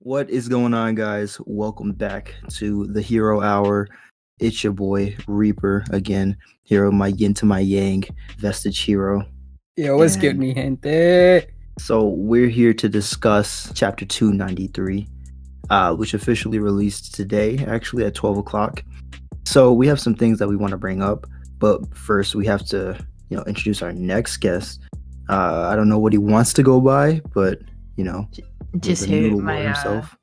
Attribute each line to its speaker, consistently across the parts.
Speaker 1: What is going on, guys? Welcome back to the Hero Hour. It's your boy Reaper again, hero my yin to my yang, vestige hero.
Speaker 2: Yo, what's good,
Speaker 1: And
Speaker 2: mi gente?
Speaker 1: So we're here to discuss Chapter 293, which officially released today, actually at 12 o'clock. So we have some things that we want to bring up, but first we have to, introduce our next guest. I don't know what he wants to go by, but
Speaker 3: Just
Speaker 1: the
Speaker 3: heard
Speaker 1: Noodle
Speaker 3: my
Speaker 1: Lord himself.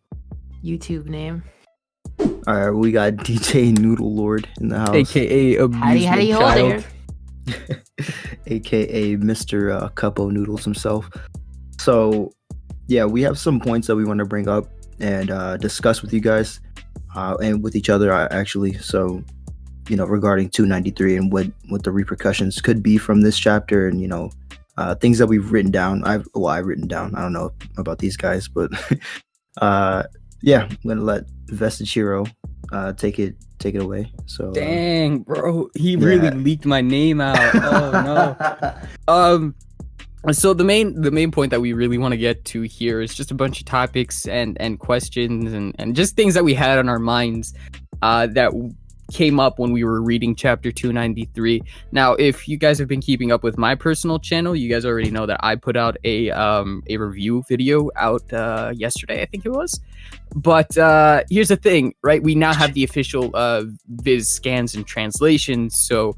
Speaker 3: YouTube name.
Speaker 1: All right, we got DJ Noodle Lord in the house,
Speaker 2: AKA abusement
Speaker 3: How do you hold
Speaker 2: child.
Speaker 3: it?
Speaker 1: aka Mr. Cupo Noodles himself. So, yeah, we have some points that we want to bring up and discuss with you guys and with each other, actually. So, regarding 293 and what the repercussions could be from this chapter, and things that we've written down. I've written down. I don't know about these guys, but yeah, I'm gonna let Vestige Hero take it away. So
Speaker 2: Dang, bro, he really leaked my name out. Oh no. So the main point that we really want to get to here is just a bunch of topics and questions and just things that we had on our minds that came up when we were reading chapter 293. Now, if you guys have been keeping up with my personal channel, you guys already know that I put out a review video out yesterday, I think it was. But here's the thing, right? We now have the official Viz scans and translations, so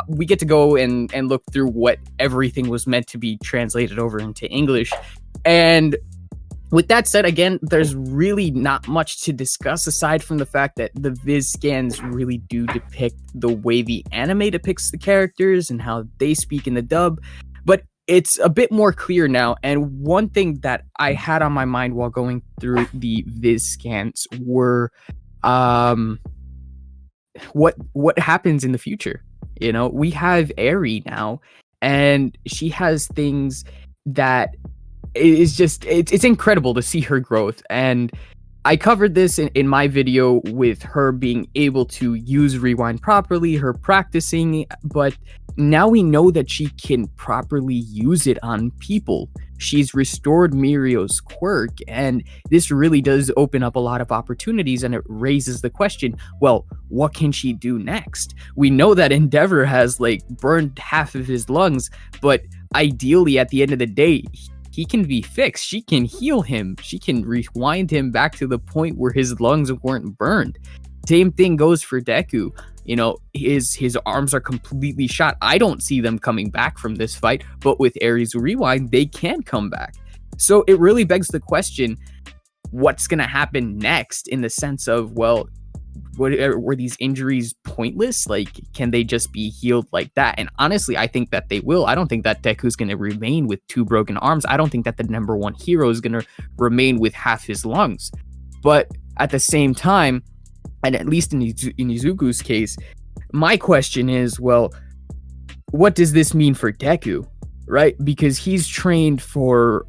Speaker 2: we get to go and look through what everything was meant to be translated over into English. And with that said, again, there's really not much to discuss aside from the fact that the Viz scans really do depict the way the anime depicts the characters and how they speak in the dub. But it's a bit more clear now. And one thing that I had on my mind while going through the Viz scans were what happens in the future. We have Eri now, and she has things that it's incredible to see her growth. And I covered this in my video with her being able to use Rewind properly, her practicing, but now we know that she can properly use it on people. She's restored Mirio's quirk, and this really does open up a lot of opportunities, and it raises the question, well, what can she do next? We know that Endeavor has burned half of his lungs, but ideally at the end of the day, he can be fixed. She can heal him. She can rewind him back to the point where his lungs weren't burned. Same thing goes for Deku. His arms are completely shot. I don't see them coming back from this fight, but with Ares Rewind, they can come back. So it really begs the question, what's going to happen next, in the sense of, well, were these injuries pointless? Can they just be healed like that? And honestly, I think that they will. I don't think that Deku's going to remain with 2 broken arms. I don't think that the number 1 hero is going to remain with half his lungs. But at the same time, and at least in Izuku's case, my question is, well, what does this mean for Deku, right? Because he's trained for,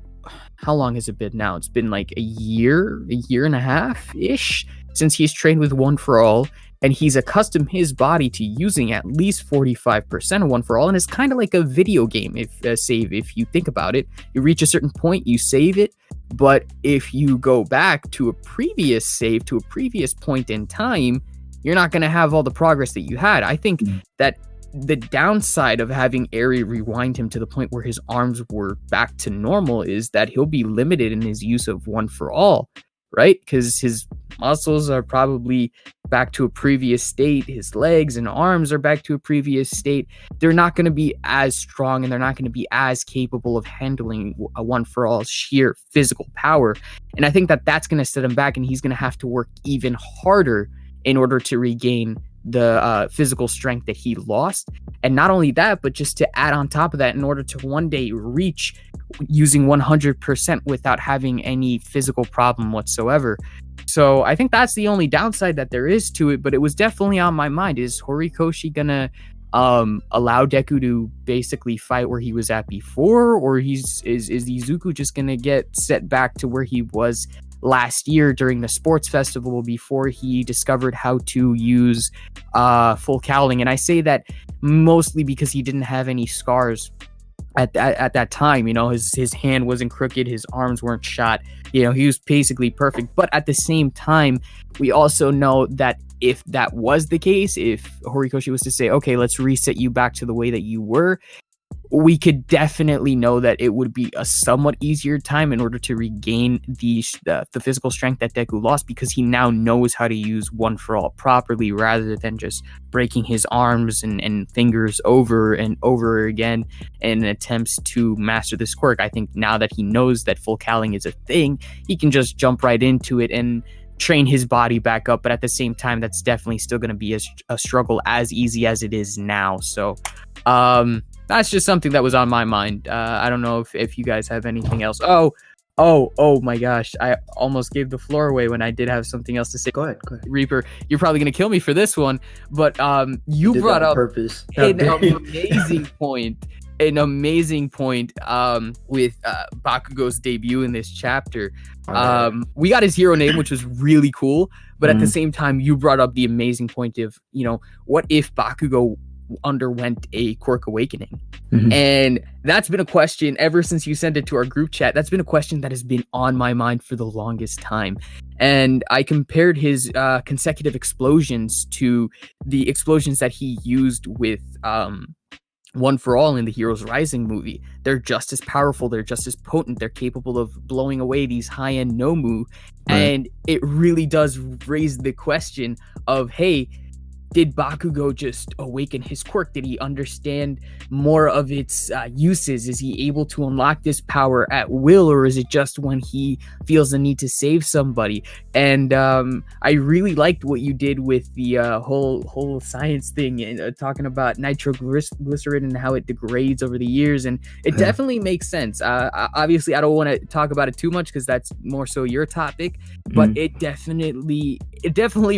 Speaker 2: how long has it been now? It's been like a year and a half-ish since he's trained with One For All, and he's accustomed his body to using at least 45% of One For All, and it's kind of like a video game, if you think about it. You reach a certain point, you save it, but if you go back to a previous save, to a previous point in time, you're not going to have all the progress that you had. I think that the downside of having Eri rewind him to the point where his arms were back to normal is that he'll be limited in his use of One For All, right? Because his muscles are probably back to a previous state. His legs and arms are back to a previous state. They're not going to be as strong, and they're not going to be as capable of handling a One For All sheer physical power. And I think that that's going to set him back, and he's going to have to work even harder in order to regain the physical strength that he lost. And not only that, but just to add on top of that, in order to one day reach using 100% without having any physical problem whatsoever. So I think that's the only downside that there is to it, but it was definitely on my mind. Is Horikoshi gonna allow Deku to basically fight where he was at before, or is Izuku just gonna get set back to where he was last year during the sports festival before he discovered how to use full cowling? And I say that mostly because he didn't have any scars at that time. His hand wasn't crooked, his arms weren't shot. He was basically perfect. But at the same time, we also know that if that was the case, if Horikoshi was to say, okay, let's reset you back to the way that you were, we could definitely know that it would be a somewhat easier time in order to regain the physical strength that Deku lost, because he now knows how to use One for All properly, rather than just breaking his arms and fingers over and over again in attempts to master this quirk. I think now that he knows that full caling is a thing, he can just jump right into it and train his body back up. But at the same time, that's definitely still going to be a struggle as easy as it is now. So that's just something that was on my mind. I don't know if you guys have anything else. Oh my gosh, I almost gave the floor away when I did have something else to say.
Speaker 1: Go ahead.
Speaker 2: Reaper, you're probably gonna kill me for this one, but you
Speaker 1: Did
Speaker 2: brought
Speaker 1: that on
Speaker 2: up
Speaker 1: purpose.
Speaker 2: an amazing point with Bakugo's debut in this chapter. We got his hero name, which was really cool, but at the same time, you brought up the amazing point of, what if Bakugo underwent a quirk awakening? And that's been a question ever since you sent it to our group chat. That's been a question that has been on my mind for the longest time. And I compared his consecutive explosions to the explosions that he used with One for All in the Heroes Rising movie. They're just as powerful, they're just as potent, they're capable of blowing away these high-end Nomu. Right. And it really does raise the question of, hey, did Bakugo just awaken his quirk? Did he understand more of its uses? Is he able to unlock this power at will, or is it just when he feels the need to save somebody? And I really liked what you did with the whole science thing, and talking about nitroglycerin and how it degrades over the years, and it definitely makes sense. Obviously, I don't want to talk about it too much because that's more so your topic, but it definitely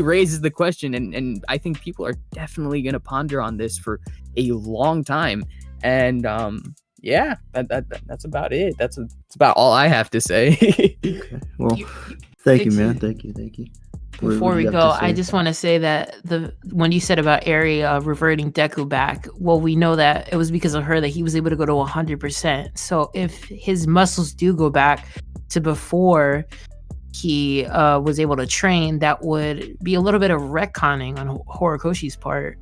Speaker 2: raises the question, and I think people are definitely going to ponder on this for a long time. And that's about it. That's about all I have to say.
Speaker 1: Okay. Well, thank you, man. Thank you.
Speaker 3: Before we go, I just want to say that when you said about Eri reverting Deku back, well, we know that it was because of her that he was able to go to 100%. So if his muscles do go back to before he was able to train, that would be a little bit of retconning on Horikoshi's part.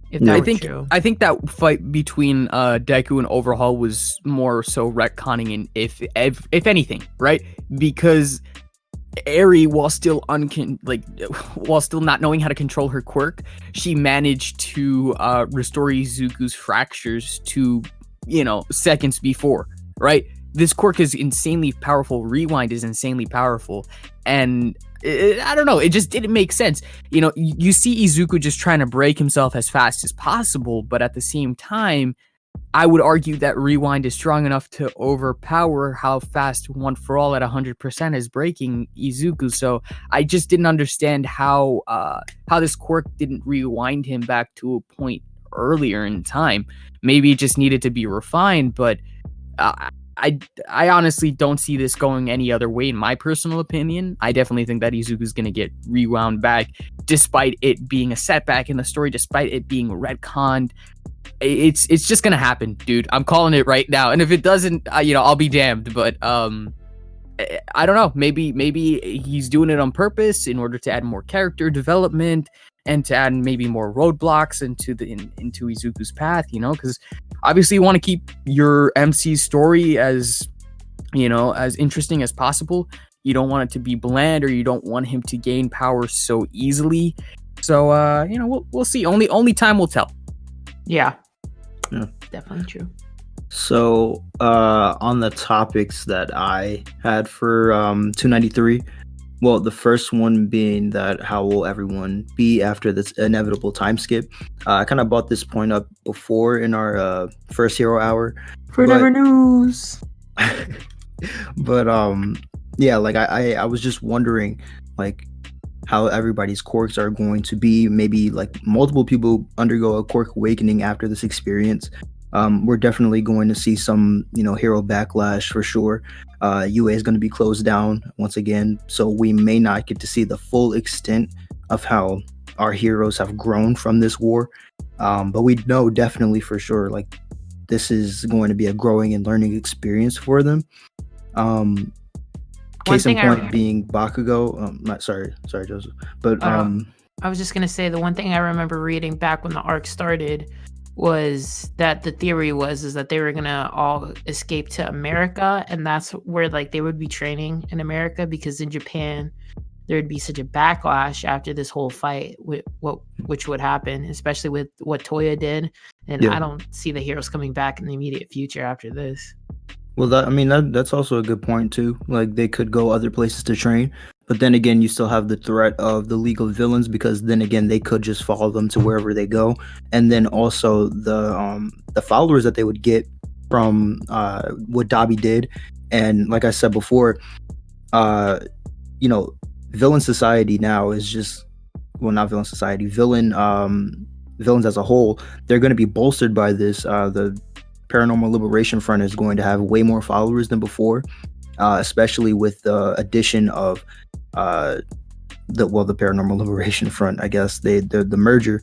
Speaker 3: If that were true.
Speaker 2: I think that fight between Deku and Overhaul was more so retconning, in if anything, right? Because Eri, while still not knowing how to control her quirk, she managed to restore Izuku's fractures to seconds before, right? This quirk is insanely powerful. Rewind is insanely powerful. And I don't know, it just didn't make sense. You see Izuku just trying to break himself as fast as possible, but at the same time, I would argue that Rewind is strong enough to overpower how fast One for All at 100% is breaking Izuku. So I just didn't understand how this quirk didn't rewind him back to a point earlier in time. Maybe it just needed to be refined, but I honestly don't see this going any other way, in my personal opinion. I definitely think that Izuku's going to get rewound back, despite it being a setback in the story, despite it being retconned. It's just going to happen, dude. I'm calling it right now. And if it doesn't, I'll be damned. But I don't know. Maybe he's doing it on purpose in order to add more character development and to add maybe more roadblocks into Izuku's path, because obviously you want to keep your MC's story as interesting as possible. You don't want it to be bland, or you don't want him to gain power so easily. So we'll see. Only time will tell.
Speaker 3: Yeah, definitely true.
Speaker 1: So on the topics that I had for 293, well, the first one being that how will everyone be after this inevitable time skip? I kind of brought this point up before in our first hero hour.
Speaker 3: Forever news.
Speaker 1: But I was just wondering how everybody's quirks are going to be. Maybe multiple people undergo a quirk awakening after this experience. We're definitely going to see some, hero backlash for sure. UA is going to be closed down once again, so we may not get to see the full extent of how our heroes have grown from this war. But we know definitely for sure, this is going to be a growing and learning experience for them. Case in point being Bakugo. Sorry, Joseph. But
Speaker 3: I was just gonna say the one thing I remember reading back when the arc started was that the theory is that they were gonna all escape to America, and that's where like they would be training in America, because in Japan there'd be such a backlash after this whole fight with which would happen, especially with what Toya did, and I don't see the heroes coming back in the immediate future after this.
Speaker 1: Well, that's also a good point too. Like they could go other places to train, but then again, you still have the threat of the League of Villains, because then again, they could just follow them to wherever they go, and then also the followers that they would get from what Dabi did, and like I said before, Villain Society now is just, well, not Villain Society, villains as a whole. They're going to be bolstered by this. The Paranormal Liberation Front is going to have way more followers than before, especially with the addition of the Paranormal Liberation Front. I guess the merger.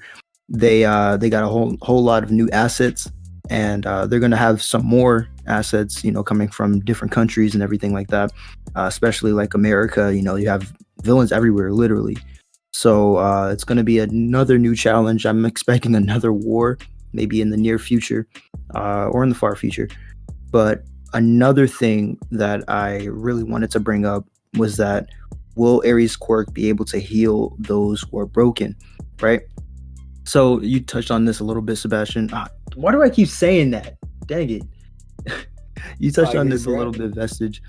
Speaker 1: They got a whole lot of new assets, and they're going to have some more assets, coming from different countries and everything like that. Especially like America, you have villains everywhere, literally. So it's going to be another new challenge. I'm expecting another war, maybe in the near future, or in the far future. But another thing that I really wanted to bring up was that, will Aries' quirk be able to heal those who are broken, right? So you touched on this a little bit, Sebastian. Why do I keep saying that? Dang it. You touched on this a little bit, Vestige.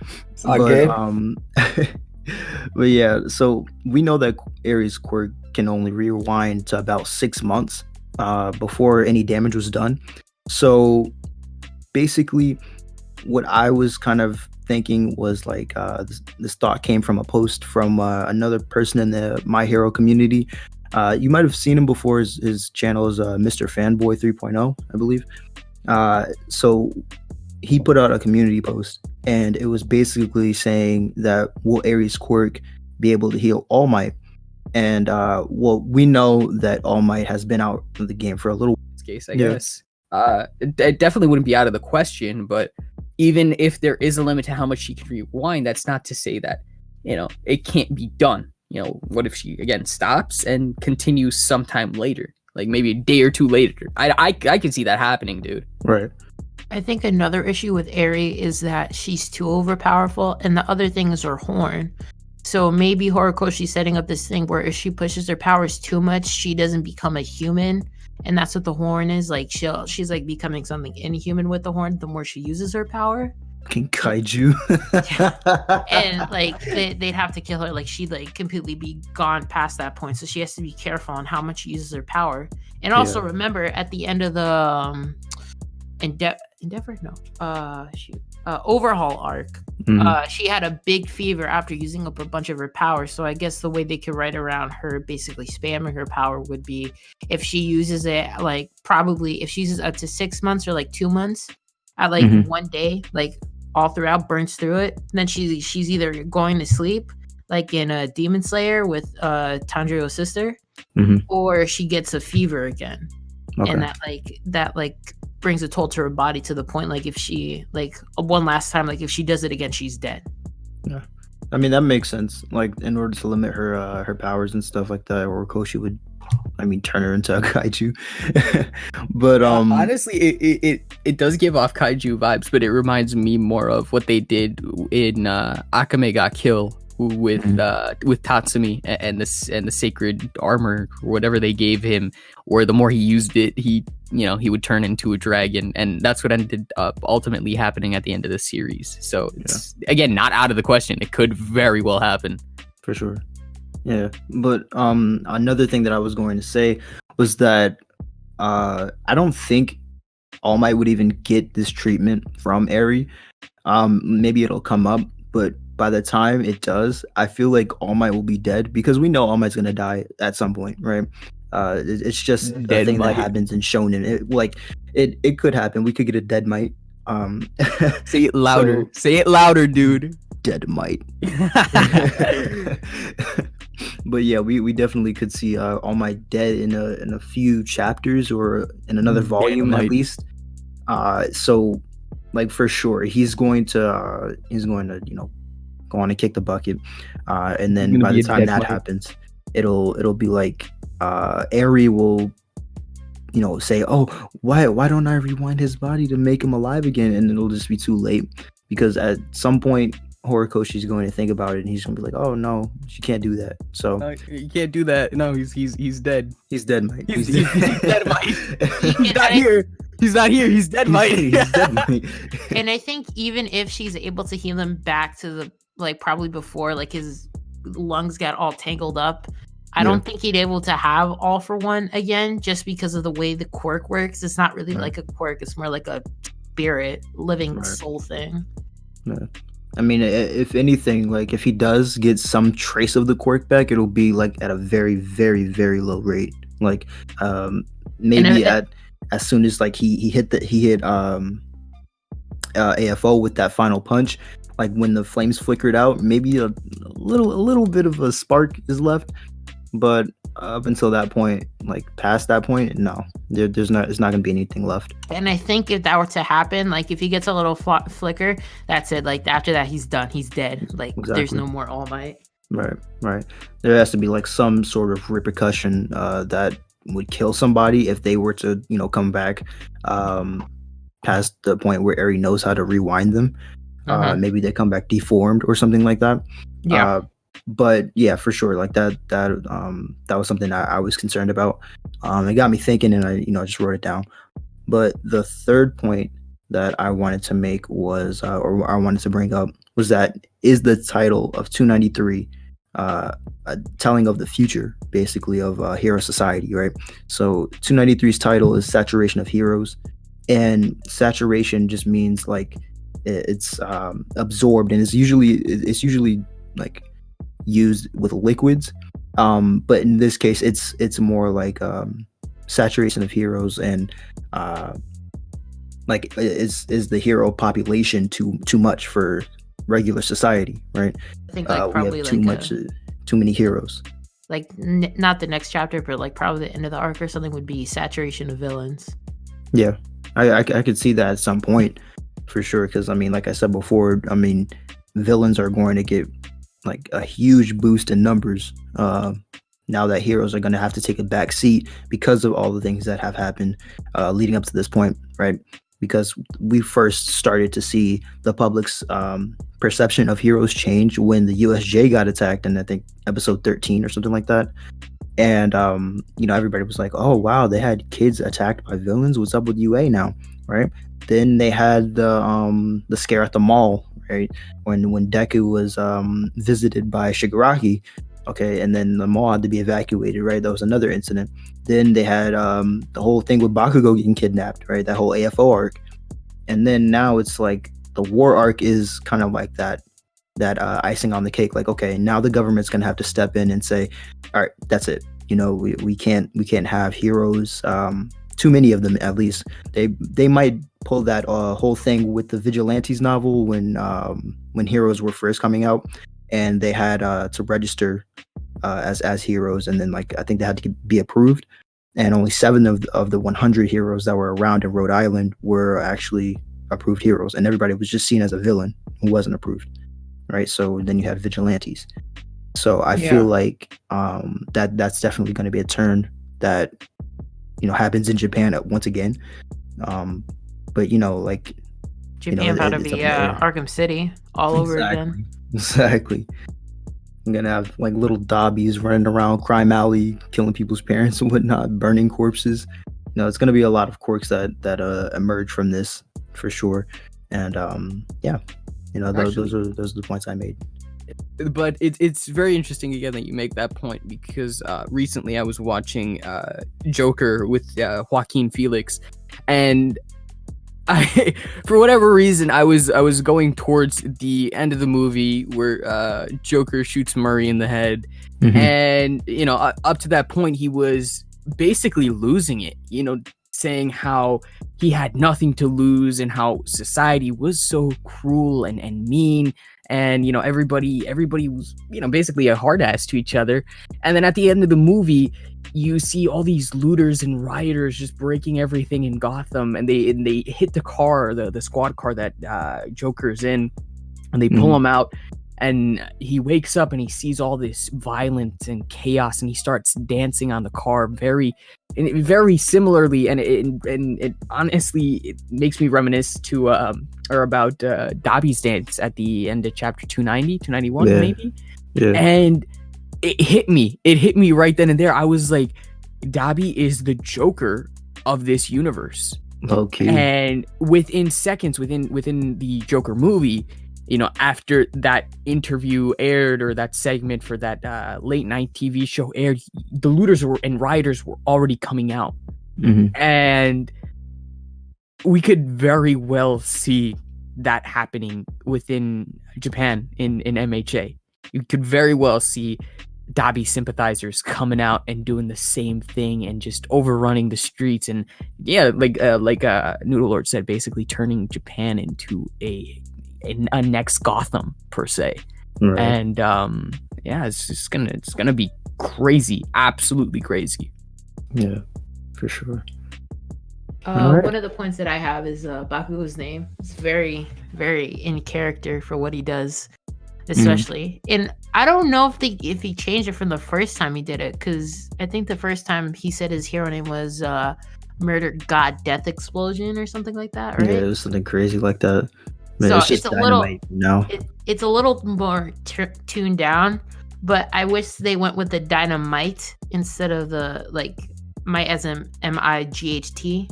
Speaker 1: But yeah, so we know that Aries' quirk can only rewind to about 6 months before any damage was done. So basically, what I was kind of thinking was like, this thought came from a post from another person in the My Hero community. You might have seen him before. His channel is Mr. Fanboy 3.0, I believe. So he put out a community post, and it was basically saying that, will Aries' quirk be able to heal All Might? And we know that All Might has been out of the game for a little while.
Speaker 2: Case, I guess. It definitely wouldn't be out of the question, but even if there is a limit to how much she can rewind, that's not to say that, it can't be done. What if she again stops and continues sometime later, like maybe a day or two later? I can see that happening, dude.
Speaker 1: Right.
Speaker 3: I think another issue with Eri is that she's too overpowerful, and the other thing is her horn. So maybe Horikoshi's setting up this thing where if she pushes her powers too much, she doesn't become a human, and that's what the horn is. Like she's like becoming something inhuman with the horn the more she uses her power.
Speaker 1: Fucking kaiju.
Speaker 3: And like they'd have to kill her. Like she'd like completely be gone past that point. So she has to be careful on how much she uses her power. And also remember, at the end of the Overhaul arc, she had a big fever after using up a bunch of her power. So I guess the way they could write around her basically spamming her power would be if she uses it, like probably if she uses up to 6 months or like 2 months at like one day, like all throughout, burns through it, then she's either going to sleep like in a Demon Slayer with Tanjiro's sister, or she gets a fever again. Okay. And that brings a toll to her body to the point, like if she like one last time, like if she does it again, she's dead.
Speaker 1: Yeah, I mean that makes sense. Like in order to limit her powers and stuff like that, Horikoshi would, turn her into a kaiju. But
Speaker 2: honestly, it does give off kaiju vibes, but it reminds me more of what they did in Akame ga Kill with Tatsumi and the sacred armor or whatever they gave him, where the more he used it, he would turn into a dragon, and that's what ended up ultimately happening at the end of the series. So it's again not out of the question. It could very well happen.
Speaker 1: For sure. Yeah. But another thing that I was going to say was that I don't think All Might would even get this treatment from Eri. Maybe it'll come up, but by the time it does, I feel like All Might will be dead, because we know All Might's gonna die at some point, right? It's just the thing that happens in Shonen. It could happen. We could get a Dead Might.
Speaker 2: Say it louder. Say it louder, dude.
Speaker 1: Dead Might. But yeah, we definitely could see All Might dead in a few chapters or in another volume at least. So like for sure he's going to go on and kick the bucket, and then by the time that happens, it'll be like Eri will say, oh, why don't I rewind his body to make him alive again, and it'll just be too late, because at some point Horikoshi's going to think about it and he's gonna be like, oh no, you can't do that. So
Speaker 2: you can't do that. No, he's dead.
Speaker 1: He's dead, Mike.
Speaker 2: He's dead, Mike. He's not here. He's not here. He's dead, Mike.
Speaker 1: He's dead, Mike.
Speaker 3: And I think even if she's able to heal him back to the probably before his lungs got all tangled up, I don't think he'd able to have All For One again, just because of the way the quirk works. It's not really like a quirk. It's more like a spirit, living soul thing.
Speaker 1: Yeah. I mean, if anything, if he does get some trace of the quirk back, it'll be at a very, very, very low rate. Maybe as soon as he hit AFO with that final punch, when the flames flickered out, maybe a little bit of a spark is left. But up until that point, past that point, no, it's not gonna be anything left.
Speaker 3: And I think if that were to happen, if he gets a little flicker, that's it. After that, he's done. He's dead. Exactly. There's no more All Might.
Speaker 1: Right. There has to be some sort of repercussion that would kill somebody if they were to come back past the point where Eri knows how to rewind them. Maybe they come back deformed or something like that.
Speaker 3: Yeah.
Speaker 1: But yeah, for sure, that was something I was concerned about. It got me thinking, and I just wrote it down. But the third point that I wanted to make was, or I wanted to bring up, was that is the title of 293 a telling of the future, basically, of Hero Society, right? So 293's title is Saturation of Heroes, and saturation just means it's absorbed, and it's usually used with liquids, but in this case it's more saturation of heroes, and is the hero population too much for regular society, right?
Speaker 3: I think probably
Speaker 1: we have too many heroes.
Speaker 3: Not the next chapter, but probably the end of the arc or something would be saturation of villains.
Speaker 1: Yeah, I could see that at some point for sure, because like I said before, villains are going to get a huge boost in numbers now that heroes are going to have to take a back seat because of all the things that have happened leading up to this point, right? Because we first started to see the public's perception of heroes change when the USJ got attacked in, I think, episode 13 or something like that. And everybody was like, oh wow, they had kids attacked by villains, what's up with UA now, right? Then they had the scare at the mall, right, when Deku was visited by Shigaraki, okay, and then the mall had to be evacuated, right? That was another incident. Then they had the whole thing with Bakugo getting kidnapped, right? That whole AFO arc. And then now it's the war arc is kind of that icing on the cake. Okay, now the government's gonna have to step in and say, all right, that's it, we can't have heroes, too many of them at least. They might pull that whole thing with the Vigilantes novel when heroes were first coming out, and they had to register as heroes, and then I think they had to be approved, and only 7 of the 100 heroes that were around in Rhode Island were actually approved heroes, and everybody was just seen as a villain who wasn't approved, right? So then you had Vigilantes. So I feel that's definitely going to be a turn that happens in Japan once again. But
Speaker 3: Japan about to be Arkham City all over again.
Speaker 1: Exactly. I'm gonna have little Dobbies running around Crime Alley, killing people's parents and whatnot, burning corpses. It's gonna be a lot of quirks that emerge from this for sure. And those are the points I made.
Speaker 2: But it's very interesting again that you make that point, because recently I was watching Joker with Joaquin Phoenix, and I, for whatever reason, I was going towards the end of the movie where Joker shoots Murray in the head, and up to that point he was basically losing it, saying how he had nothing to lose and how society was so cruel and mean, and everybody was basically a hard ass to each other. And then at the end of the movie, you see all these looters and rioters just breaking everything in Gotham, and they hit the car, the squad car that Joker's in, and they pull him out. And he wakes up and he sees all this violence and chaos, and he starts dancing on the car very similarly. And it honestly, it makes me reminisce to about Dobby's dance at the end of chapter 290, 291, maybe. Yeah. And it hit me right then and there. I was like, Dobby is the Joker of this universe.
Speaker 1: Okay.
Speaker 2: And within seconds, within the Joker movie, after that interview aired, or that segment for that late night TV show aired, the looters and rioters were already coming out. And we could very well see that happening within Japan in MHA. You could very well see Dobby sympathizers coming out and doing the same thing and just overrunning the streets, and like Noodle Lord said, basically turning Japan into a next Gotham per se. Right. And it's gonna be crazy, absolutely crazy.
Speaker 1: Yeah, for sure.
Speaker 3: Right. One of the points that I have is Bakugo's name. It's very, very in character for what he does, especially. And I don't know if he changed it from the first time he did it, because I think the first time he said his hero name was Murder God Death Explosion or something like that, right?
Speaker 1: Yeah, it was something crazy like that. Man,
Speaker 3: so it's a dynamite, little, it's a little more tuned down, but I wish they went with the dynamite instead of the might as in MIGHT,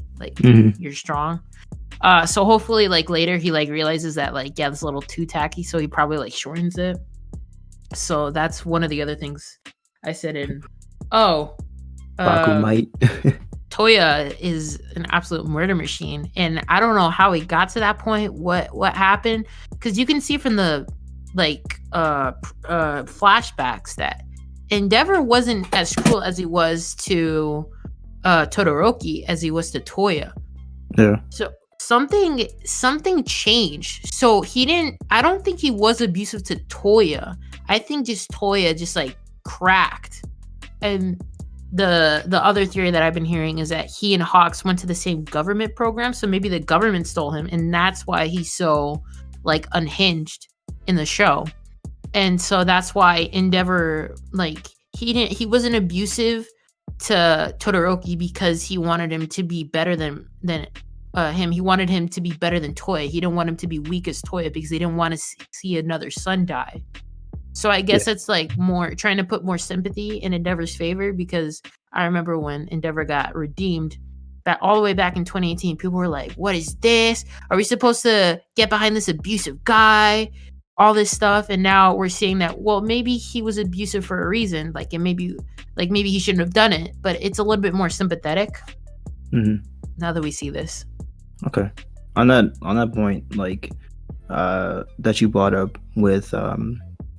Speaker 3: you're strong. So hopefully later he realizes that that's a little too tacky, so he probably shortens it. So that's one of the other things I said in
Speaker 1: Bakumite.
Speaker 3: Toya is an absolute murder machine, and I don't know how he got to that point, what happened, because you can see from the flashbacks that Endeavor wasn't as cruel as he was to Todoroki as he was to Toya.
Speaker 1: Yeah.
Speaker 3: So something changed. So I don't think he was abusive to Toya. I think just Toya just cracked. And the other theory that I've been hearing is that he and Hawks went to the same government program, so maybe the government stole him, and that's why he's so unhinged in the show. And so that's why Endeavor he wasn't abusive to Todoroki because he wanted him to be better than him. He wanted him to be better than Toya. He didn't want him to be weak as Toya because he didn't want to see another son die. So I guess it's more trying to put more sympathy in Endeavor's favor, because I remember when Endeavor got redeemed all the way back in 2018, people were like, what is this? Are we supposed to get behind this abusive guy? All this stuff. And now we're seeing that, well, maybe he was abusive for a reason. And maybe he shouldn't have done it, but it's a little bit more sympathetic now that we see this.
Speaker 1: Okay. On that point, that you brought up with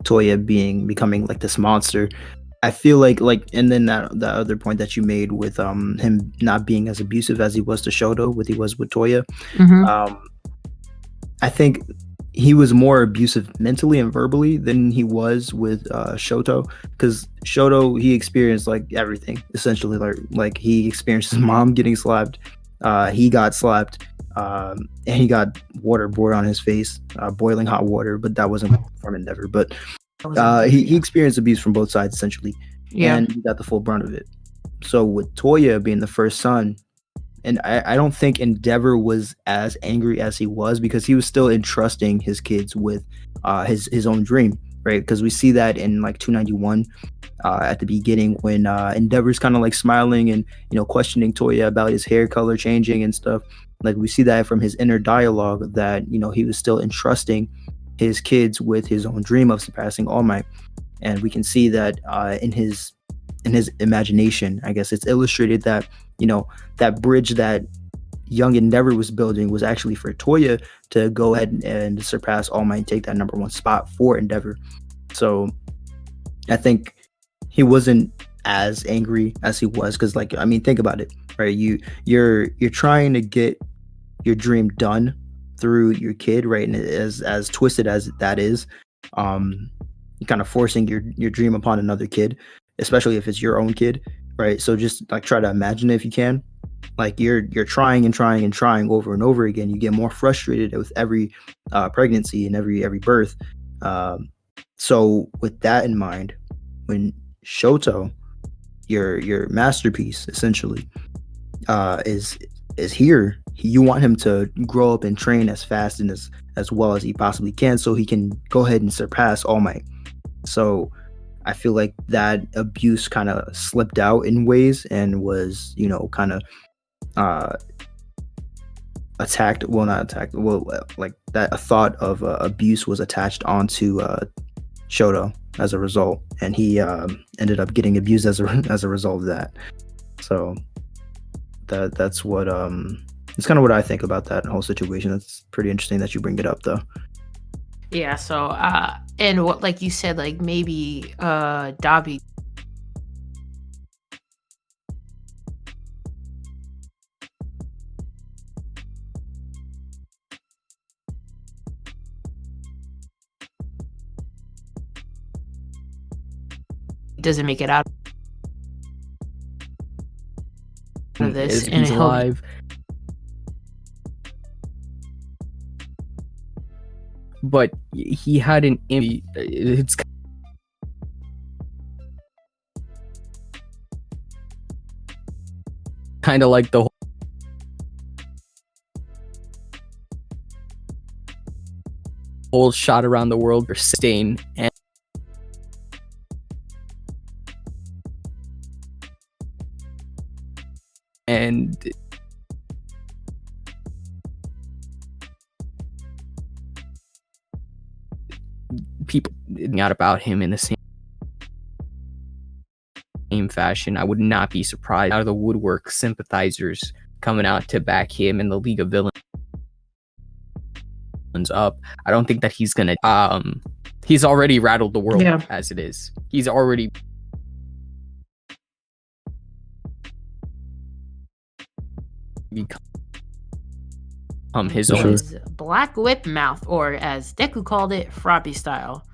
Speaker 1: Toya becoming this monster, I feel and then that other point that you made with him not being as abusive as he was to Shoto, he was with Toya. I think he was more abusive mentally and verbally than he was with Shoto, because Shoto, he experienced everything essentially. He experienced his mom getting slapped, he got slapped, and he got water poured on his face, boiling hot water, but that wasn't from Endeavor. But he experienced abuse from both sides essentially, and he got the full brunt of it. So with Toya being the first son, and I don't think Endeavor was as angry as he was, because he was still entrusting his kids with his own dream, right? Because we see that in 291 at the beginning, when Endeavor's kind of smiling and questioning Toya about his hair color changing and stuff. We see that from his inner dialogue that he was still entrusting his kids with his own dream of surpassing All Might. And we can see that in his imagination. I guess it's illustrated that that bridge that young Endeavor was building was actually for Toya to go ahead and surpass All Might and take that number one spot for Endeavor. So I think he wasn't as angry as he was, because think about it, right? You're trying to get your dream done through your kid, right? And as twisted as that is, you're kind of forcing your dream upon another kid, especially if it's your own kid, right? So just like try to imagine it if you can. Like you're trying and trying and trying over and over again. You get more frustrated with every pregnancy and every birth. So with that in mind, when Shoto, your masterpiece essentially, is here, you want him to grow up and train as fast and as well as he possibly can, so he can go ahead and surpass All Might. So I feel like that abuse kind of slipped out in ways and was, kind of attacked. Well, not attacked. Well, like that a thought of abuse was attached onto Shoto as a result, and he ended up getting abused as a result of that. So that's what it's kind of what I think about that whole situation. It's pretty interesting that you bring it up, though.
Speaker 3: Yeah. So and what, like you said, like maybe Dabi doesn't make it out of this, and
Speaker 2: he's alive. But he had an it's kind of like the whole shot around the world for stain, and people out about him in the same fashion. I would not be surprised out of the woodwork sympathizers coming out to back him in the League of Villains up. I don't think that he's gonna he's already rattled the world as it is. He's already become his own
Speaker 3: Black Whip Mouth, or as Deku called it, Froppy style.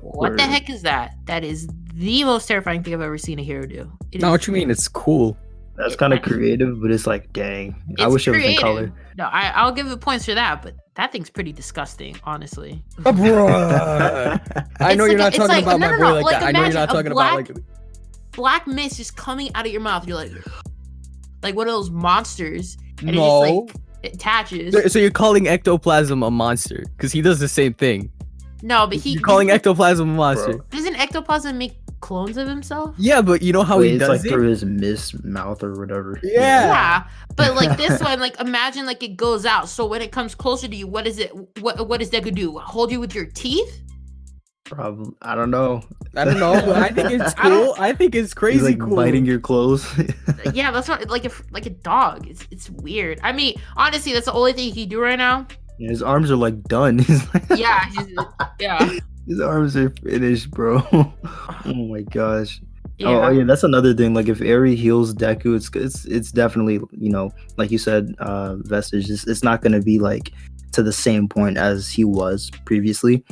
Speaker 3: What the heck is that? That is the most terrifying thing I've ever seen a hero do.
Speaker 2: No, what you mean? It's cool.
Speaker 1: That's kind of creative, but it's like, dang. I wish it was in color.
Speaker 3: No, I'll give it points for that, but that thing's pretty disgusting, honestly.
Speaker 2: Bruh. I know you're not talking about my boy like that. I know you're not talking about like
Speaker 3: black mist just coming out of your mouth. You're like one of those monsters. And
Speaker 2: no.
Speaker 3: It just, it attaches.
Speaker 2: So you're calling ectoplasm a monster because he does the same thing.
Speaker 3: No, but
Speaker 2: you're calling ectoplasm a monster.
Speaker 3: Bro. Doesn't ectoplasm make clones of himself?
Speaker 2: Yeah, but you know how he does
Speaker 1: like
Speaker 2: it?
Speaker 1: Through his mist mouth or whatever.
Speaker 3: Yeah, but like this one, like imagine like it goes out. So when it comes closer to you, what is it? What does Deku do? Hold you with your teeth?
Speaker 1: Probably. I don't know.
Speaker 2: But I think it's cool. I think it's crazy.
Speaker 1: He's like
Speaker 2: cool.
Speaker 1: biting your clothes.
Speaker 3: Yeah, that's not like a dog. It's weird. I mean, honestly, that's the only thing he can do right now.
Speaker 1: Yeah, his arms are like done.
Speaker 3: Yeah.
Speaker 1: His arms are finished, bro. Oh my gosh. Yeah. Oh yeah, that's another thing. Like if Eri heals Deku, it's definitely, like you said, Vestige. It's not gonna be like to the same point as he was previously.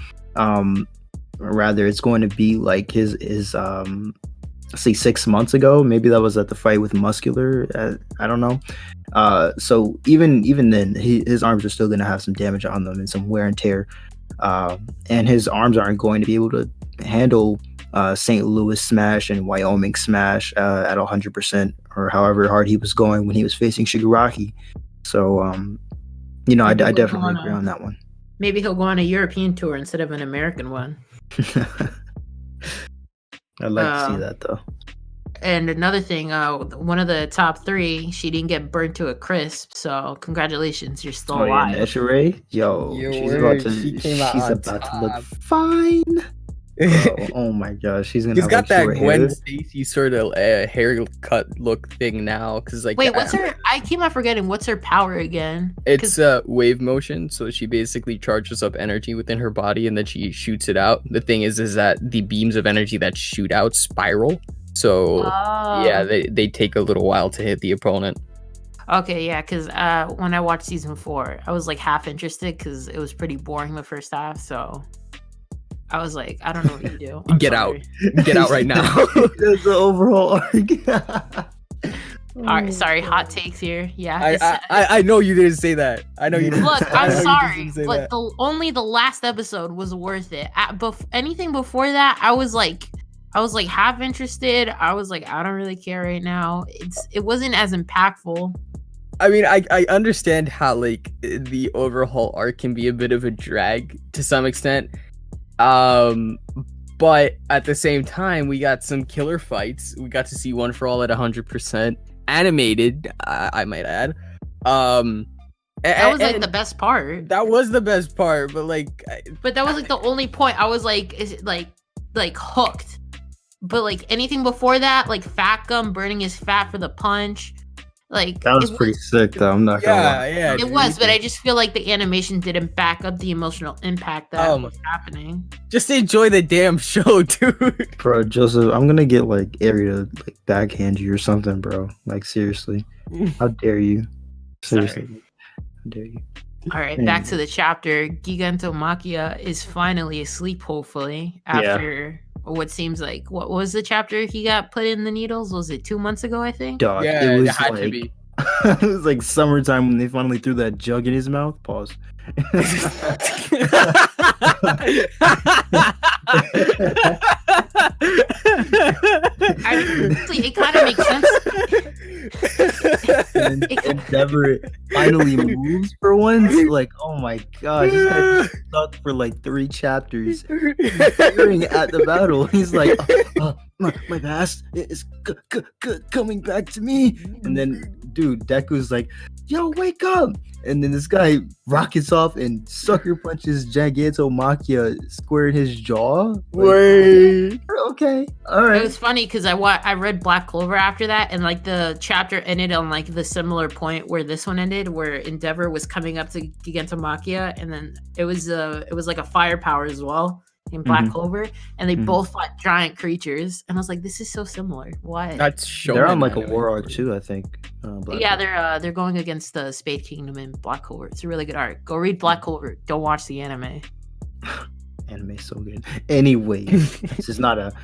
Speaker 1: Rather, it's going to be like his say 6 months ago. Maybe that was at the fight with Muscular. I don't know. So even then, his arms are still going to have some damage on them and some wear and tear. And his arms aren't going to be able to handle St. Louis smash and Wyoming smash at 100% or however hard he was going when he was facing Shigaraki. So, I definitely agree on that one.
Speaker 3: Maybe he'll go on a European tour instead of an American one.
Speaker 1: I'd like to see that, though.
Speaker 3: And another thing, one of the top 3, she didn't get burnt to a crisp. So congratulations, you're still alive.
Speaker 1: Yeah, MHA? She's about to look fine. Oh my gosh, he's
Speaker 2: got that Gwen Stacy sort of haircut look thing now. Cause like,
Speaker 3: wait, what's her? I keep on forgetting. What's her power again?
Speaker 2: It's wave motion. So she basically charges up energy within her body, and then she shoots it out. The thing is that the beams of energy that shoot out spiral. So yeah, they take a little while to hit the opponent.
Speaker 3: Okay, yeah, because when I watched season 4, I was like half interested because it was pretty boring the first half. So I was like, I don't know what you do. I'm
Speaker 2: Get
Speaker 3: sorry.
Speaker 2: out. Get out right now.
Speaker 1: That's the overall arc.
Speaker 3: All right, sorry, hot takes here. Yeah.
Speaker 2: I know you didn't say that. I know you didn't.
Speaker 3: Look,
Speaker 2: I
Speaker 3: I'm
Speaker 2: know you
Speaker 3: sorry,
Speaker 2: didn't say
Speaker 3: but
Speaker 2: that.
Speaker 3: only the last episode was worth it. Anything before that, I was like half interested. I was like, I don't really care right now. It wasn't as impactful.
Speaker 2: I mean, I understand how like the overhaul arc can be a bit of a drag to some extent. But at the same time, we got some killer fights. We got to see One for All at 100%, animated, I might add.
Speaker 3: That was like the best part.
Speaker 2: That was the best part, but like,
Speaker 3: but that was like the only point. I was like, is it like hooked. But like anything before that, like Fat Gum burning his fat for the punch, like
Speaker 1: that was pretty sick though. I'm not gonna lie.
Speaker 2: Yeah,
Speaker 3: it was, but I just feel like the animation didn't back up the emotional impact that was happening.
Speaker 2: Just enjoy the damn show, dude.
Speaker 1: Bro, Joseph, I'm gonna get like Ari to like backhand you or something, bro. Like seriously, how dare you? Seriously, how dare you?
Speaker 3: All right, back to the chapter. Gigantomachia is finally asleep, hopefully, after what seems like, what was the chapter he got put in the needles? Was it 2 months ago, I think?
Speaker 1: Dog,
Speaker 2: Yeah,
Speaker 1: it was
Speaker 2: had
Speaker 1: like,
Speaker 2: to be.
Speaker 1: it was like summertime when they finally threw that jug in his mouth. Pause.
Speaker 3: It kind of makes sense.
Speaker 1: And Endeavor finally moves for once. Like, oh my god, this guy stuck for like 3 chapters staring at the battle. He's like, my past is coming back to me. And then, dude, Deku's like, yo, wake up. And then this guy rockets off and sucker punches Gigantomachia square in his jaw. Like,
Speaker 2: Wait.
Speaker 1: Okay, all right.
Speaker 3: It was funny because I read Black Clover after that, and like the chapter ended on like the similar point where this one ended, where Endeavor was coming up to Gigantomachia, and then it was like a firepower as well in Black Clover, and they both fought giant creatures, and I was like, this is so similar. Why?
Speaker 2: That's showing.
Speaker 1: They're on like a war arc too, I think.
Speaker 3: They're going against the Spade Kingdom in Black Clover. It's a really good arc. Go read Black Clover. Don't watch the anime.
Speaker 1: Anime's so good. Anyway, this is not a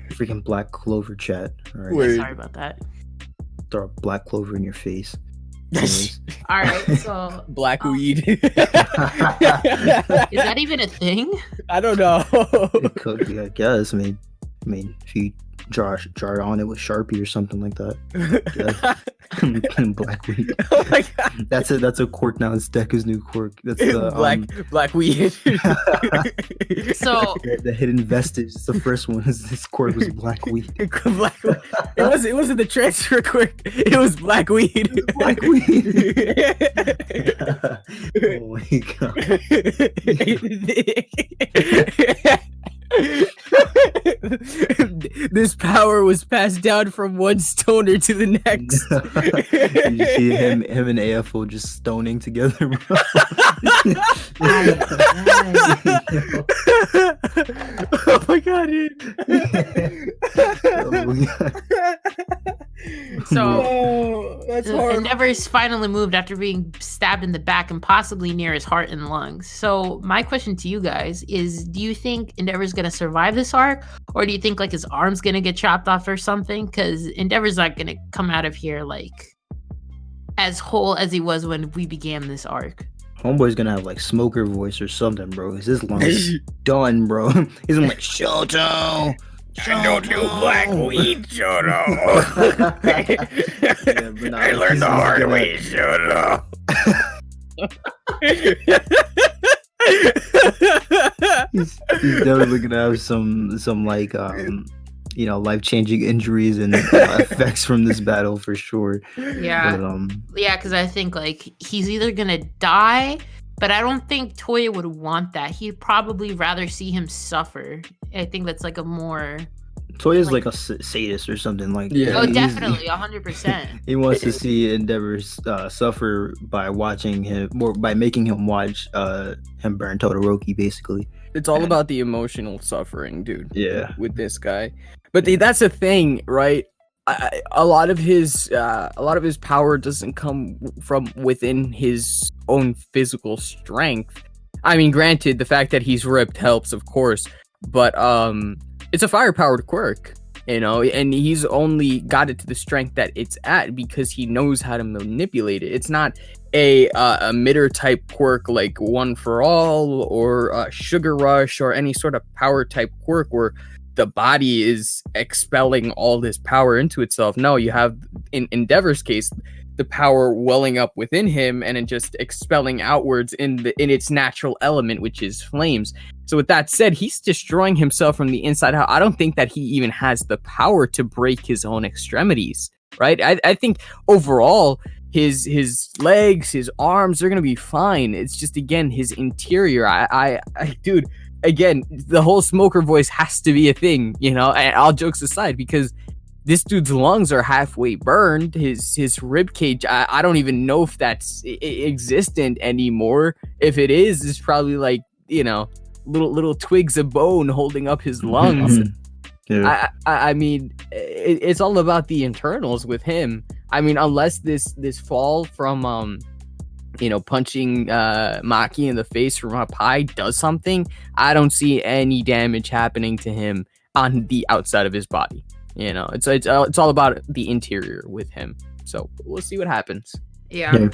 Speaker 1: freaking Black Clover chat. All right,
Speaker 2: Wait.
Speaker 3: Sorry about that.
Speaker 1: throw a Black Clover in your face.
Speaker 3: All right, so
Speaker 2: Black weed.
Speaker 3: is that even a thing?
Speaker 2: I don't know.
Speaker 1: It could be, I guess. I mean, if you draw on it with Sharpie or something like that. Black weed.
Speaker 2: Oh my god.
Speaker 1: That's a quirk now. It's Deku's new quirk. That's the
Speaker 2: black weed.
Speaker 3: So
Speaker 1: the hidden vestige. The first one is this quirk was black weed.
Speaker 2: Black weed. It wasn't the transfer quirk. It was black weed.
Speaker 1: Black weed. Oh my god.
Speaker 2: This power was passed down from one stoner to the next.
Speaker 1: You see him and AFO just stoning together, bro.
Speaker 2: Oh my god, dude.
Speaker 3: So
Speaker 2: that's horrible.
Speaker 3: Endeavor's finally moved after being stabbed in the back and possibly near his heart and lungs. So my question to you guys is, do you think Endeavor's gonna survive this arc, or do you think like his arm's gonna get chopped off or something? Because Endeavor's not gonna come out of here like as whole as he was when we began this arc.
Speaker 1: Homeboy's gonna have like smoker voice or something, bro. Cause his lungs done, bro. He's gonna like Shoto.
Speaker 2: I don't do black weed, Shoto. I learned the hard way, Shoto.
Speaker 1: He's definitely gonna have some like life-changing injuries and effects from this battle for sure.
Speaker 3: Yeah.
Speaker 1: But,
Speaker 3: yeah, because I think like he's either gonna die, but I don't think Toya would want that. He'd probably rather see him suffer. I think that's like a more
Speaker 1: Toya's like a sadist or something. Like,
Speaker 2: yeah.
Speaker 3: Oh, definitely, 100%.
Speaker 1: He wants to see Endeavor suffer by watching him, or by making him watch him burn Todoroki, basically.
Speaker 2: It's all about the emotional suffering, dude.
Speaker 1: Yeah.
Speaker 2: With this guy, but that's the thing, right? A lot of his power doesn't come from within his own physical strength. I mean, granted, the fact that he's ripped helps, of course, but it's a fire powered quirk, you know, and he's only got it to the strength that it's at because he knows how to manipulate it. It's not a emitter type quirk like One for All or Sugar Rush or any sort of power type quirk where the body is expelling all this power into itself. No, you have in Endeavor's case the power welling up within him and then just expelling outwards in its natural element, which is flames. So with that said, he's destroying himself from the inside out. I don't think that he even has the power to break his own extremities, right? I think overall his legs, his arms, they're gonna be fine. It's just, again, his interior. I dude, again, the whole smoker voice has to be a thing, you know, and all jokes aside, because this dude's lungs are halfway burned. His rib cage, I don't even know if that's existent anymore. If it is, it's probably like, you know, little twigs of bone holding up his lungs. Yeah. I mean, it's all about the internals with him. I mean, unless this fall from you know, punching Maki in the face from up high does something, I don't see any damage happening to him on the outside of his body. You know, it's all about the interior with him. So we'll see what happens.
Speaker 3: Yeah.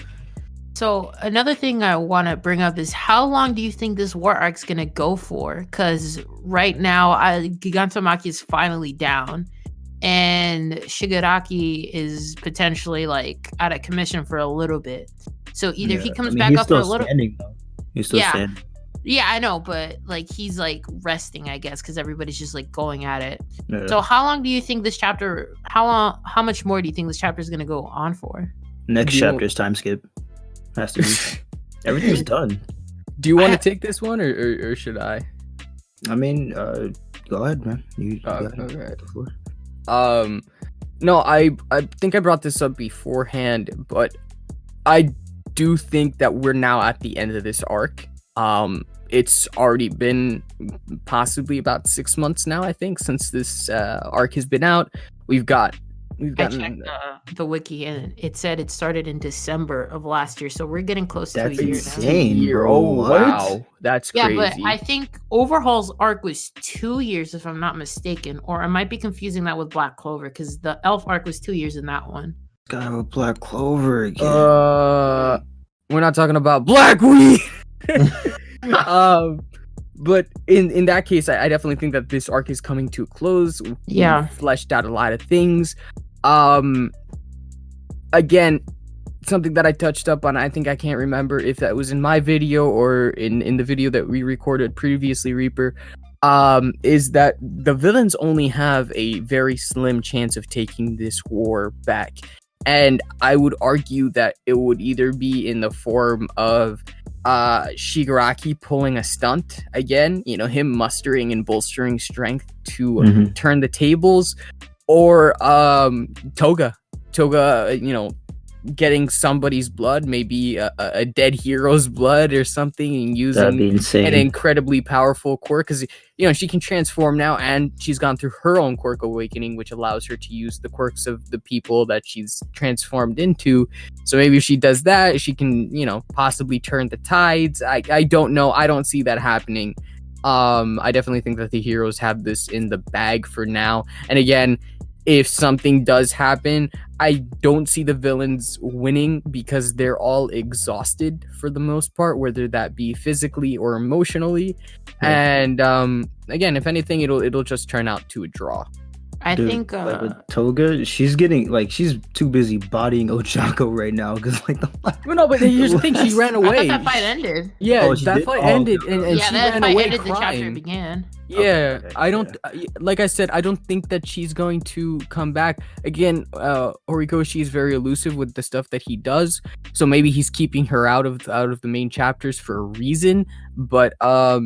Speaker 3: So another thing I want to bring up is, how long do you think this war arc's gonna go for? Because right now, Gigantomaki is finally down, and Shigaraki is potentially like out of commission for a little bit. So either he comes back up for a little.
Speaker 1: He's still standing.
Speaker 3: Yeah, I know, but like he's like resting, I guess, because everybody's just like going at it. Yeah. So how long do you think this chapter? How much more do you think this chapter is gonna go on for?
Speaker 1: Next chapter's time skip. Has to be. Everything's done.
Speaker 2: Do you want to take this one, or should I?
Speaker 1: I mean, go ahead, man. You
Speaker 2: okay. No, I think I brought this up beforehand, but I do think that we're now at the end of this arc. It's already been possibly about 6 months now, I think, since this arc has been out. I checked
Speaker 3: the wiki, and it said it started in December of last year, so we're getting close to a year
Speaker 1: insane,
Speaker 3: now.
Speaker 1: Bro.
Speaker 2: Wow, that's crazy.
Speaker 3: Yeah, but I think Overhaul's arc was 2 years, if I'm not mistaken, or I might be confusing that with Black Clover, because the Elf arc was 2 years in that one.
Speaker 1: Got with Black Clover again.
Speaker 2: We're not talking about Blackweed. But in that case, I definitely think that this arc is coming to a close.
Speaker 3: Yeah,
Speaker 2: we've fleshed out a lot of things. Again, something that I touched up on, I think I can't remember if that was in my video or in the video that we recorded previously, Reaper, is that the villains only have a very slim chance of taking this war back. And I would argue that it would either be in the form of Shigaraki pulling a stunt again, you know, him mustering and bolstering strength to turn the tables, or Toga, you know, getting somebody's blood, maybe a dead hero's blood or something, and using an incredibly powerful quirk, because, you know, she can transform now, and she's gone through her own quirk awakening, which allows her to use the quirks of the people that she's transformed into. So maybe if she does that, she can, you know, possibly turn the tides. I don't know. I don't see that happening. I definitely think that the heroes have this in the bag for now. And again, if something does happen, I don't see the villains winning because they're all exhausted for the most part, whether that be physically or emotionally. Yeah. And again, if anything, it'll just turn out to a draw.
Speaker 3: I think
Speaker 1: like with Toga, she's too busy bodying Ochako right now because like
Speaker 2: well, no, but here's the thing, she ran away.
Speaker 3: I thought that fight ended.
Speaker 2: Yeah, that fight ended, and she ran away
Speaker 3: ended
Speaker 2: crying.
Speaker 3: The chapter began.
Speaker 2: Yeah, okay. I don't like I said, I don't think that she's going to come back again. Horikoshi is very elusive with the stuff that he does, so maybe he's keeping her out of the main chapters for a reason. But I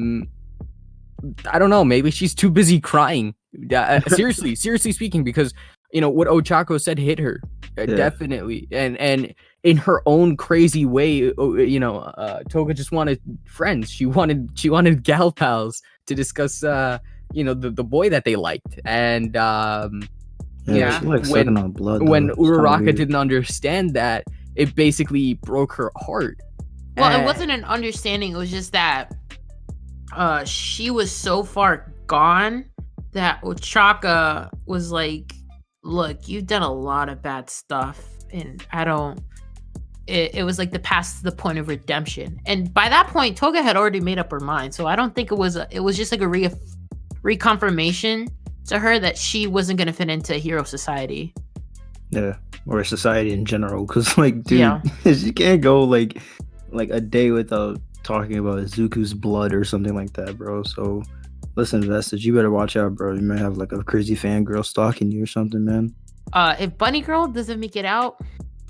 Speaker 2: don't know. Maybe she's too busy crying. Seriously speaking, because you know what Ochako said hit her definitely, and in her own crazy way, you know, Toga just wanted friends. She wanted gal pals to discuss, you know, the boy that they liked, and
Speaker 1: she likes sucking on blood.
Speaker 2: When Uraraka didn't understand that, it basically broke her heart.
Speaker 3: Well, it wasn't an understanding. It was just that she was so far gone, that Ochaka was like, look, you've done a lot of bad stuff, and I don't. It was like the past to the point of redemption, and by that point, Toga had already made up her mind. So I don't think it was just like a reconfirmation to her that she wasn't gonna fit into hero society.
Speaker 1: Yeah, or society in general, because like, dude, you can't go like a day without talking about Zuku's blood or something like that, bro. So listen, Vestige, you better watch out, bro. You might have like a crazy fangirl stalking you or something, man.
Speaker 3: If Bunny Girl doesn't make it out,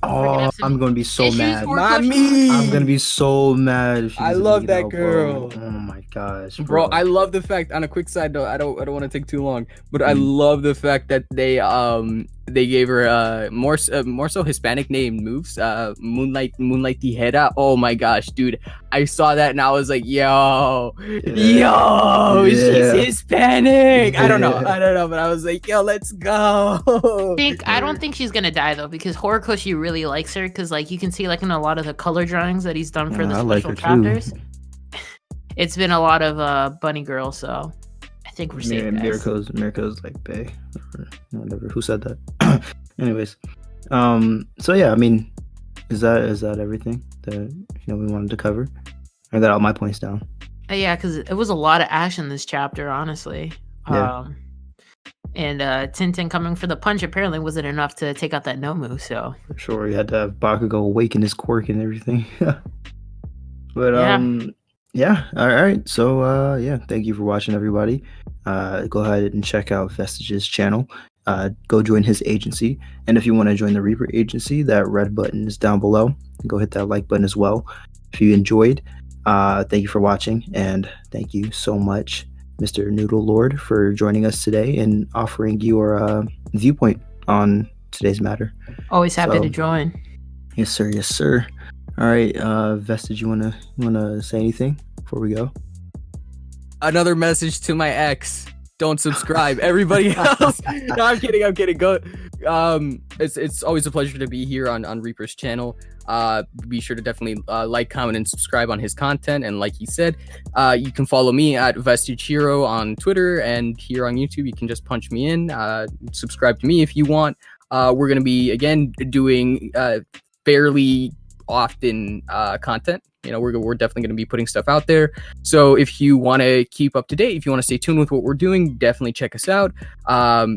Speaker 1: I'm gonna be so mad.
Speaker 2: Not me.
Speaker 1: I'm gonna be so mad if she
Speaker 2: I love that girl.
Speaker 1: Bro. Oh my gosh,
Speaker 2: bro. I love the fact. On a quick side note, I don't want to take too long, but I love the fact that they gave her more so Hispanic named moves. Moonlight Tijera. Oh my gosh, dude! I saw that and I was like, yo, she's Hispanic. I don't know, but I was like, yo, let's go.
Speaker 3: I don't think she's gonna die though, because Horikoshi really likes her, because like you can see like in a lot of the color drawings that he's done for the special chapters. It's been a lot of Bunny Girl, so I think we're safe.
Speaker 1: Mirko's like bae, whatever. Who said that? Anyways, so yeah, I mean, is that everything that we wanted to cover? I got all my points down.
Speaker 3: Yeah, because it was a lot of action this chapter, honestly.
Speaker 1: Yeah.
Speaker 3: And Tintin coming for the punch apparently wasn't enough to take out that Nomu. So
Speaker 1: for sure, he had to have Bakugo awaken his quirk and everything. But yeah, all right. So yeah, thank you for watching, everybody. Go ahead and check out Vestige's channel. Go join his agency, and if you want to join the Reaper agency, that red button is down below. Go hit that like button as well. If you enjoyed, thank you for watching, and thank you so much, Mr. Noodle Lord, for joining us today and offering your viewpoint on today's matter.
Speaker 3: Always happy to join.
Speaker 1: Yes, sir. Yes, sir. All right, Vestige, you wanna say anything before we go?
Speaker 2: Another message to my ex: don't subscribe. Everybody else. No, I'm kidding. Go. It's always a pleasure to be here on Reaper's channel. Be sure to definitely like, comment, and subscribe on his content. And like he said, you can follow me at Vestige Hero on Twitter, and here on YouTube, you can just punch me in. Subscribe to me if you want. We're gonna be again doing fairly often content. We're definitely going to be putting stuff out there. So if you want to keep up to date, if you want to stay tuned with what we're doing, definitely check us out.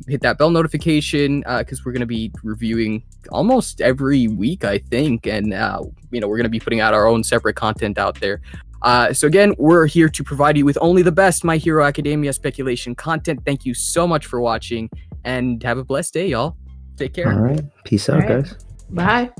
Speaker 2: Hit that bell notification, because we're going to be reviewing almost every week, I think. And, we're going to be putting out our own separate content out there. So again, we're here to provide you with only the best My Hero Academia speculation content. Thank you so much for watching, and have a blessed day, y'all. Take care.
Speaker 1: All right. Peace out, guys.
Speaker 3: Bye.